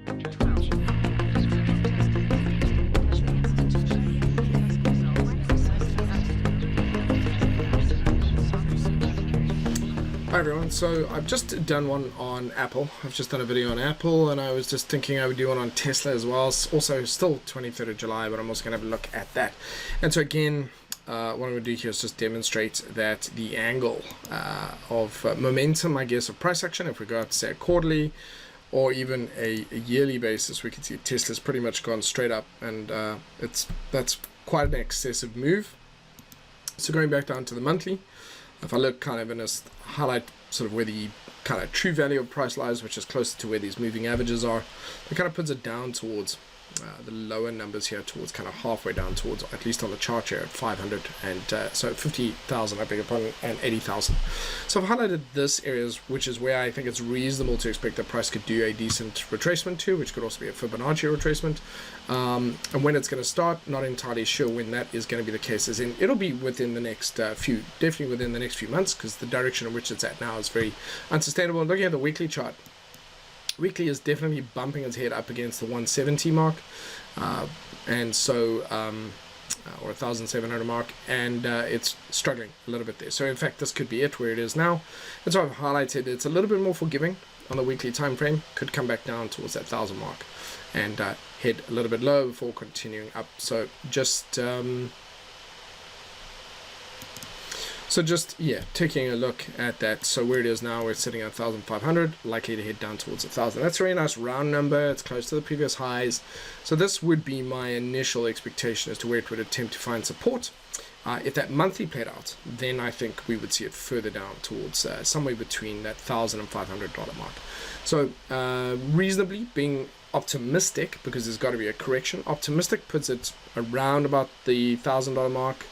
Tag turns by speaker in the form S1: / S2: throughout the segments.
S1: Hi everyone, so I've just done one on Apple. I've just done a video on Apple, and I was just thinking I would do one on Tesla as well. It's also still 23rd of July, but I'm also going to have a look at that. And so again, what I'm going to do here is just demonstrate that the angle of momentum, I guess, of price action, if we go up to say a quarterly or even a yearly basis, we can see Tesla's pretty much gone straight up, and that's quite an excessive move. So going back down to the monthly, if I look kind of in a highlight sort of where the kind of true value of price lies, which is closer to where these moving averages are, it kind of puts it down towards the lower numbers here, towards kind of halfway down towards, at least on the chart here, at 500 and so 50,000, I beg your pardon, and 80,000. So I've highlighted this areas, which is where I think it's reasonable to expect the price could do a decent retracement to, which could also be a Fibonacci retracement. And when it's going to start, not entirely sure when that is going to be the case. As in, it'll be within the next definitely within the next few months, because the direction in which it's at now is very unsustainable. And looking at the weekly chart, weekly is definitely bumping its head up against the 170 mark, and so or 1,700 mark, and it's struggling a little bit there. So in fact, this could be it where it is now. And so I've highlighted it's a little bit more forgiving on the weekly time frame. Could come back down towards that 1,000 mark and head a little bit low before continuing up. So just yeah, taking a look at that. So where it is now, we're sitting at 1,500, likely to head down towards 1,000. That's a very nice round number. It's close to the previous highs. So this would be my initial expectation as to where it would attempt to find support. If that monthly played out, then I think we would see it further down towards somewhere between that $1,000 and $500 mark. So reasonably being optimistic, because there's got to be a correction. Optimistic puts it around about the $1,000 mark.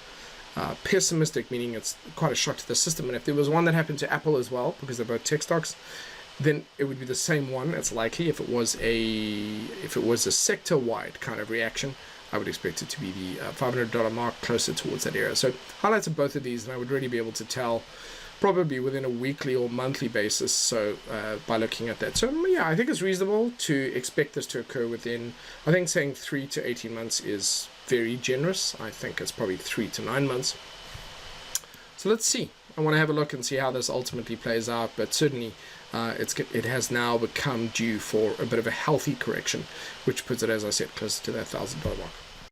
S1: Pessimistic, meaning it's quite a shock to the system. And if there was one that happened to Apple as well, because they're both tech stocks, then it would be the same one. It's likely if it was a sector-wide kind of reaction, I would expect it to be the $500 mark, closer towards that area. So highlights of both of these, and I would really be able to tell probably within a weekly or monthly basis, so by looking at that. So yeah, I think it's reasonable to expect this to occur within, I think saying 3 to 18 months is very generous. I think it's probably 3 to 9 months. So let's see. I want to have a look and see how this ultimately plays out, but certainly it has now become due for a bit of a healthy correction, which puts it, as I said, closer to that $1,000 mark.